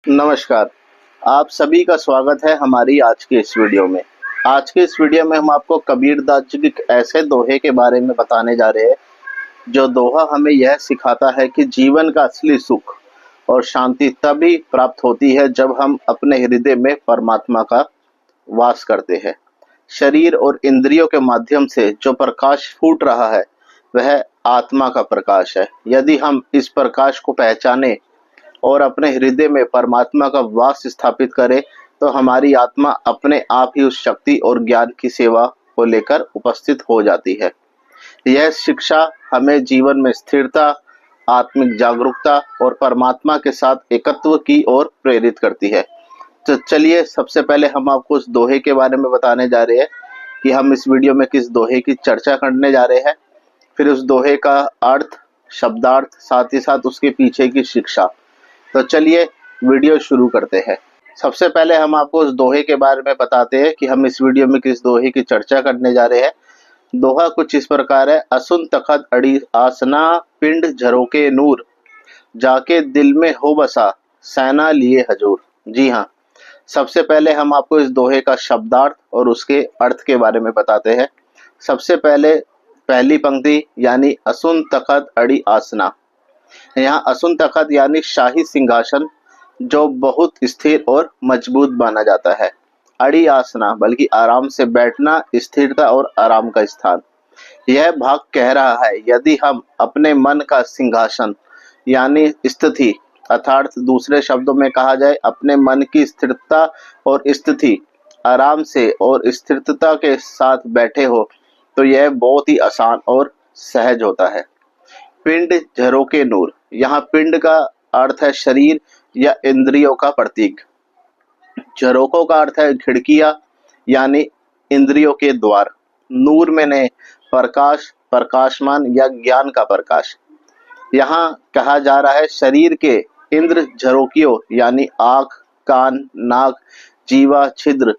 नमस्कार। आप सभी का स्वागत है हमारी आज के इस वीडियो में। आज के इस वीडियो में हम आपको कबीरदास जी के ऐसे दोहे के बारे में बताने जा रहे हैं जो दोहा हमें यह सिखाता है कि जीवन का असली सुख और शांति तभी प्राप्त होती है जब हम अपने हृदय में परमात्मा का वास करते हैं। शरीर और इंद्रियों के माध्यम से जो प्रकाश फूट रहा है वह आत्मा का प्रकाश है। यदि हम इस प्रकाश को पहचाने और अपने हृदय में परमात्मा का वास स्थापित करें तो हमारी आत्मा अपने आप ही उस शक्ति और ज्ञान की सेवा को लेकर उपस्थित हो जाती है। यह शिक्षा हमें जीवन में स्थिरता, आत्मिक जागरूकता और परमात्मा के साथ एकत्व की ओर प्रेरित करती है। तो चलिए सबसे पहले हम आपको उस दोहे के बारे में बताने जा रहे हैं कि हम इस वीडियो में किस दोहे की चर्चा करने जा रहे हैं, फिर उस दोहे का अर्थ, शब्दार्थ, साथ ही साथ उसके पीछे की शिक्षा। तो चलिए वीडियो शुरू करते हैं। सबसे पहले हम आपको उस दोहे के बारे में बताते हैं कि हम इस वीडियो में किस दोहे की चर्चा करने जा रहे हैं। दोहा कुछ इस प्रकार है। असुन तखत अड़ी आसना, पिंड झरोके नूर, जाके दिल में हो बसा, सैना लिए हजूर। जी हाँ, सबसे पहले हम आपको इस दोहे का शब्दार्थ और उसके अर्थ के बारे में बताते हैं। सबसे पहले पहली पंक्ति यानी असुन तखत अड़ी आसना। यहाँ असुन तखत यानी शाही सिंहासन जो बहुत स्थिर और मजबूत माना जाता है। अड़ी आसना बल्कि आराम से बैठना, स्थिरता और आराम का स्थान। यह भाग कह रहा है यदि हम अपने मन का सिंहासन यानी स्थिति, अर्थात दूसरे शब्दों में कहा जाए अपने मन की स्थिरता और स्थिति आराम से और स्थिरता के साथ बैठे हो तो यह बहुत ही आसान और सहज होता है। पिंड झरोके नूर। यहाँ पिंड का अर्थ है शरीर या इंद्रियों का प्रतीक। झरोकों का अर्थ है खिड़कियां यानी इंद्रियों के द्वार। नूर मैंने प्रकाश, प्रकाशमान या ज्ञान का प्रकाश। यहाँ कहा जा रहा है शरीर के इंद्र झरोकियों यानी आँख, कान, नाक, जीवा, छिद्र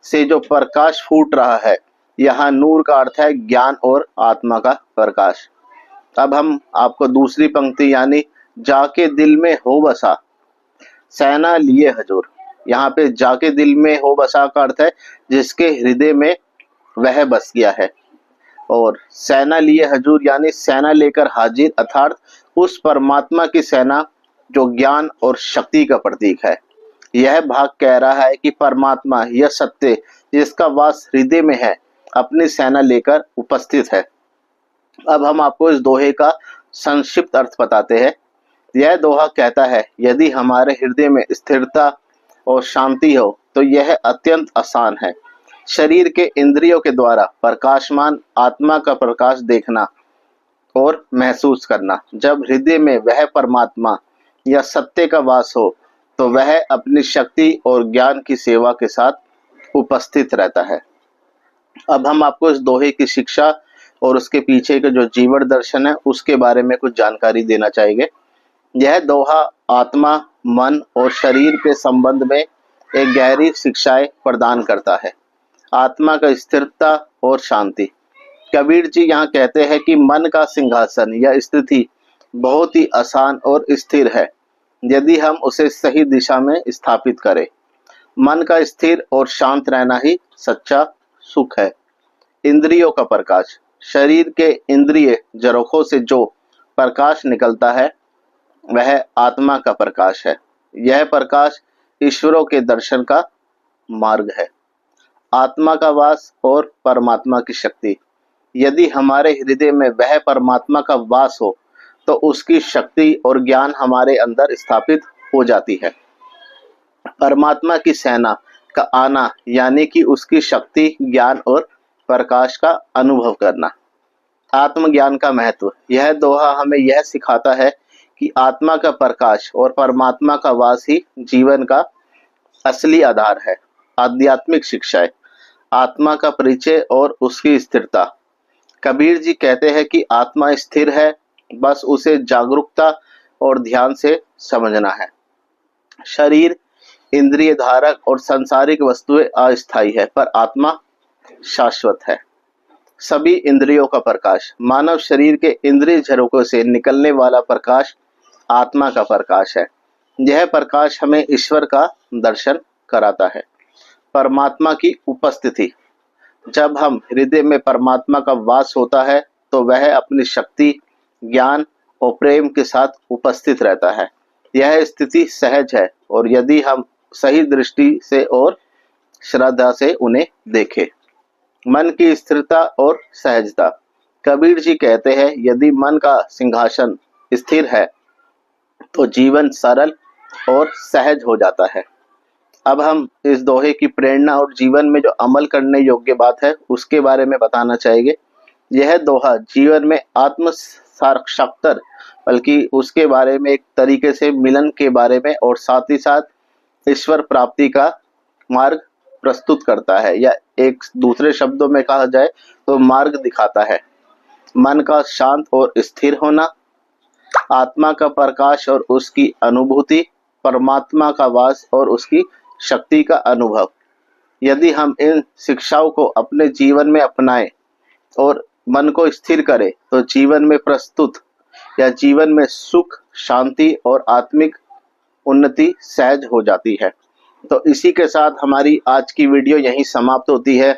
से जो प्रकाश फूट रहा है। यहाँ नूर का अर्थ है ज्ञान और आत्मा का प्रकाश। अब हम आपको दूसरी पंक्ति यानी जाके दिल में हो बसा, सैना लिए हजूर। यहाँ पे जाके दिल में हो बसा का अर्थ है जिसके हृदय में वह बस गया है, और सेना लिए हजूर यानी सेना लेकर हाजिर, अर्थात उस परमात्मा की सेना जो ज्ञान और शक्ति का प्रतीक है। यह भाग कह रहा है कि परमात्मा यह सत्य जिसका वास हृदय में है अपनी सेना लेकर उपस्थित है। अब हम आपको इस दोहे का संक्षिप्त अर्थ बताते हैं। यह दोहा कहता है यदि हमारे हृदय में स्थिरता और शांति हो तो यह अत्यंत आसान है। शरीर के इंद्रियों के द्वारा प्रकाशमान आत्मा का प्रकाश देखना और महसूस करना। जब हृदय में वह परमात्मा या सत्य का वास हो तो वह अपनी शक्ति और ज्ञान की सेवा के साथ उपस्थित रहता है। अब हम आपको इस दोहे की शिक्षा और उसके पीछे के जो जीवन दर्शन है उसके बारे में कुछ जानकारी देना चाहेंगे। यह दोहा आत्मा, मन और शरीर के संबंध में एक गहरी शिक्षाएं प्रदान करता है। आत्मा का स्थिरता और शांति। कबीर जी यहाँ कहते हैं कि मन का सिंहासन या स्थिति बहुत ही आसान और स्थिर है यदि हम उसे सही दिशा में स्थापित करें। मन का स्थिर और शांत रहना ही सच्चा सुख है। इंद्रियों का प्रकाश। शरीर के इंद्रिय झरोखों से जो प्रकाश निकलता है वह आत्मा का प्रकाश है। यह प्रकाश ईश्वरों के दर्शन का मार्ग है। आत्मा का वास और परमात्मा की शक्ति। यदि हमारे हृदय में वह परमात्मा का वास हो तो उसकी शक्ति और ज्ञान हमारे अंदर स्थापित हो जाती है। परमात्मा की सेना का आना यानी कि उसकी शक्ति, ज्ञान और प्रकाश का अनुभव करना। आत्मज्ञान का महत्व। यह दोहा हमें यह सिखाता है कि आत्मा का प्रकाश और परमात्मा का वास ही जीवन का असली आधार है। आध्यात्मिक शिक्षाएं। आत्मा का परिचय और उसकी स्थिरता। कबीर जी कहते हैं कि आत्मा स्थिर है, बस उसे जागरूकता और ध्यान से समझना है। शरीर, इंद्रिय धारक और सांसारिक वस्तुएं अस्थायी है पर आत्मा शाश्वत है। सभी इंद्रियों का प्रकाश। मानव शरीर के इंद्रिय झरोकों से निकलने वाला प्रकाश आत्मा का प्रकाश है। यह प्रकाश हमें ईश्वर का दर्शन कराता है। परमात्मा की उपस्थिति। जब हम हृदय में परमात्मा का वास होता है तो वह अपनी शक्ति, ज्ञान और प्रेम के साथ उपस्थित रहता है। यह स्थिति सहज है और यदि हम सही दृष्टि से और श्रद्धा से उन्हें देखें। मन की स्थिरता और सहजता। कबीर जी कहते हैं, यदि मन का सिंहासन स्थिर है तो जीवन सरल और सहज हो जाता है। अब हम इस दोहे की प्रेरणा और जीवन में जो अमल करने योग्य बात है उसके बारे में बताना चाहेंगे। यह दोहा जीवन में आत्म साक्षात्कार बल्कि उसके बारे में एक तरीके से मिलन के बारे में और साथ ही साथ ईश्वर प्राप्ति का मार्ग प्रस्तुत करता है, या एक दूसरे शब्दों में कहा जाए तो मार्ग दिखाता है। मन का शांत और स्थिर होना, आत्मा का प्रकाश और उसकी अनुभूति, परमात्मा का वास और उसकी शक्ति का अनुभव। यदि हम इन शिक्षाओं को अपने जीवन में अपनाएं और मन को स्थिर करें तो जीवन में प्रस्तुत या जीवन में सुख, शांति और आत्मिक उन्नति सहज हो जाती है। तो इसी के साथ हमारी आज की वीडियो यहीं समाप्त होती है।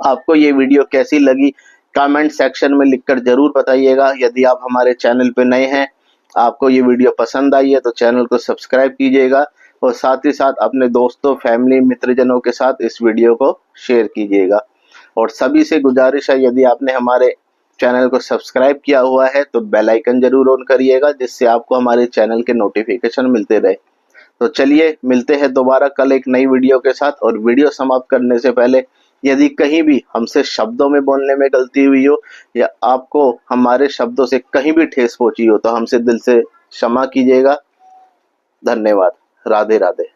आपको ये वीडियो कैसी लगी कमेंट सेक्शन में लिखकर जरूर बताइएगा। यदि आप हमारे चैनल पे नए हैं, आपको ये वीडियो पसंद आई है तो चैनल को सब्सक्राइब कीजिएगा और साथ ही साथ अपने दोस्तों, फैमिली, मित्रजनों के साथ इस वीडियो को शेयर कीजिएगा। और सभी से गुजारिश है, यदि आपने हमारे चैनल को सब्सक्राइब किया हुआ है तो बेल आइकन जरूर ऑन करिएगा, जिससे आपको हमारे चैनल के नोटिफिकेशन मिलते रहे। तो चलिए मिलते हैं दोबारा कल एक नई वीडियो के साथ। और वीडियो समाप्त करने से पहले यदि कहीं भी हमसे शब्दों में बोलने में गलती हुई हो या आपको हमारे शब्दों से कहीं भी ठेस पहुंची हो तो हमसे दिल से क्षमा कीजिएगा। धन्यवाद। राधे राधे।